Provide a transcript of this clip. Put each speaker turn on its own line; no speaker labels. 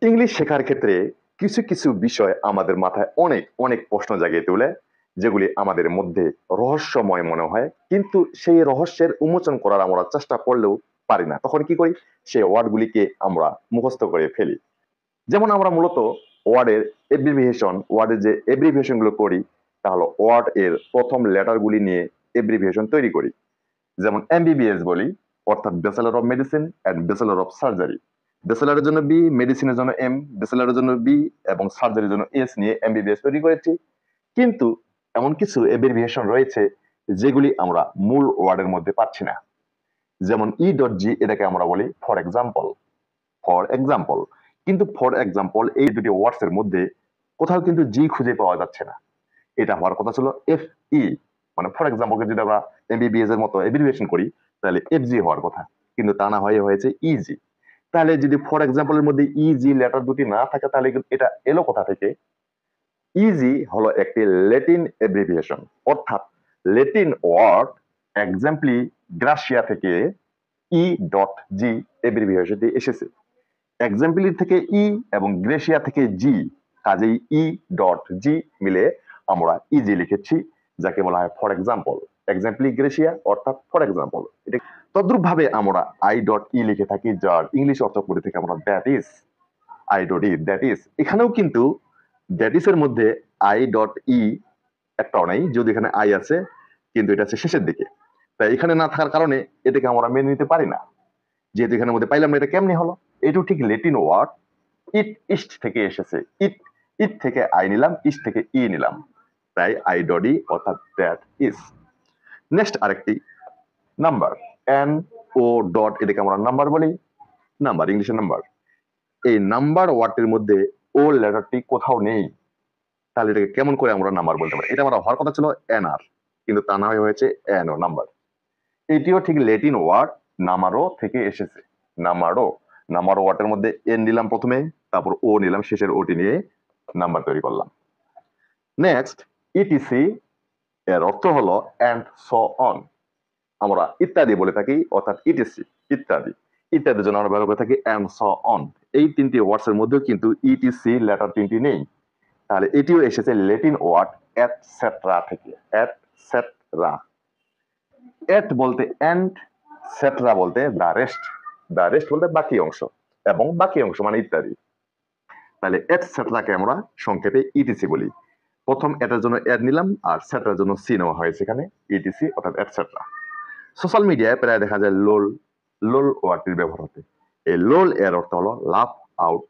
English শেখার ক্ষেত্রে কিছু কিছু বিষয় আমাদের মাথায় অনেক অনেক প্রশ্ন জাগিয়ে তোলে, যেগুলি আমাদের মধ্যে রহস্যময় মনে হয়, কিন্তু সেই রহস্যের উন্মোচন করার আমরা চেষ্টা করলেও পারি না। তখন কি করি? সেই ওয়ার্ডগুলিকে আমরা মুখস্থ করে ফেলি। যেমন আমরা মূলত ওয়ার্ডের যে এব্রিভিয়েশন গুলো করি, তাহলে ওয়ার্ড এর প্রথম লেটারগুলি নিয়ে এব্রিভিয়েশন তৈরি করি। যেমন এমবিবিএস বলি, অর্থাৎ bachelor of medicine and bachelor of surgery. ব্যাচেলরের জন্য বি, মেডিসিনের জন্য এম, ব্যাচেলরের জন্য বি এবং সার্জারির জন্য এস নিয়ে এমবিবিএস তৈরি করেছি। কিন্তু এমন কিছু এব্রিভিয়েশন রয়েছে যেগুলি আমরা মূল ওয়ার্ডের মধ্যে পাচ্ছি না। যেমন ই.জি, এটাকে আমরা বলি ফর এক্সাম্পল। কিন্তু ফর এক্সাম্পল এই দুটি ওয়ার্ডস এর মধ্যে কোথাও কিন্তু জি খুঁজে পাওয়া যাচ্ছে না। এটা হওয়ার কথা ছিল এফ ই, মানে ফর এক্সাম্পলকে যদি আমরা এমবিবিএস এর মতো এব্রিভিয়েশন করি তাহলে এফজি হওয়ার কথা, কিন্তু তা না হয়ে হয়েছে ইজি। তাহলে যদি ফর এক্সাম্পলের মধ্যে ইজি লেটার দুটি না থাকে তাহলে এটা এলো কোথা থেকে? ইজি হলো একটি ল্যাটিন এব্রিভিয়েশন, অর্থাৎ ল্যাটিন ওয়ার্ড এক্সাম্পলি গ্রাসিয়া থেকে ই.জি এব্রিভিয়েশনটি এসেছে। এক্সাম্পলি থেকে ই এবং গ্রেসিয়া থেকে জি, কাজেই ই.জি মিলে আমরা ইজি লিখেছি, যাকে বলা হয় ফর এক্সাম্পল। এক্সাম্পলি গ্রেসিয়া অর্থাৎ ফর এক্সাম্পল। এটা তদ্রুপ ভাবে আমরা আই.ই লিখে থাকি, যার ইংলিশ অর্থ করে থেকে আমরা দ্যাট ইজ। আই.ই দ্যাট ইজ, এখানেও কিন্তু দ্যাট ইজ এর মধ্যে আই.ই একটাও নাই, যদি এখানে আই আছে কিন্তু এটা আছে শেষের দিকে। তাই এখানে না থাকার কারণে এটাকে আমরা মেনে নিতে পারি না, যেহেতু এখানের মধ্যে পাইলাম না। এটা কেমনি হলো? এটাও ঠিক ল্যাটিন ওয়ার্ড ইট ইস্ট থেকে এসেছে। ইট থেকে আই নিলাম, ইস্ট থেকে ই নিলাম, তাই আই.ই অর্থাৎ দ্যাট ইজ। নেক্সট আরেকটি নাম্বার, এন ও ডট, এটাকে আমরা নাম্বার বলি। নাম্বার, ইংলিশের নাম্বার। এই নাম্বার ওয়ার্ডের মধ্যে ও লেটারটি কোথাও নেই, তাহলে এটাকে কেমন করে আমরা নাম্বার বলতে পারি? এটা আমরা হওয়ার কথা ছিল এনআর, কিন্তু তা না হয়েছে এন ও, নাম্বার। এটিও ঠিক ল্যাটিন ওয়ার্ড নামারো থেকে এসেছে। নামারো ওয়ার্ডের মধ্যে এন নিলাম প্রথমে, তারপর ও নিলাম, শেষের ওটি নিয়ে নাম্বার তৈরি করলাম। নেক্সট ইটিসি, এর অর্থ হলো এন্ড সো অন। আমরা ইত্যাদি বলে থাকি, অর্থাৎ ইটিসি ইত্যাদি। ইত্যাদির জন্য আমরা ব্যবহার করে থাকি এন্ড সো অন। এই তিনটি ওয়ার্ডস এর মধ্যেও কিন্তু ইটিসি লেটার তিনটি নেই, তাহলে এটিও এসেছে ল্যাটিন ওয়ার্ড এটসেট্রা থেকে। এটসেট্রা, এট বলতে এন্ড, সেটরা বলতে দ্য রেস্ট। দ্য রেস্ট বলতে বাকি অংশ, এবং বাকি অংশ মানে ইত্যাদি। তাহলে এটসেট্রাকে আমরা সংক্ষেপে ইটিসি বলি। প্রথম এটার জন্য এড নিলাম আর সেটার জন্য সি নেওয়া হয়েছে এখানে, ইটিসি অর্থাৎ এটসেট্রা। সোশ্যাল মিডিয়ায় প্রায় দেখা যায় লোল ওয়ার্ডটির ব্যবহার হতে। এই লোল এর অর্থ হলো লাফ আউট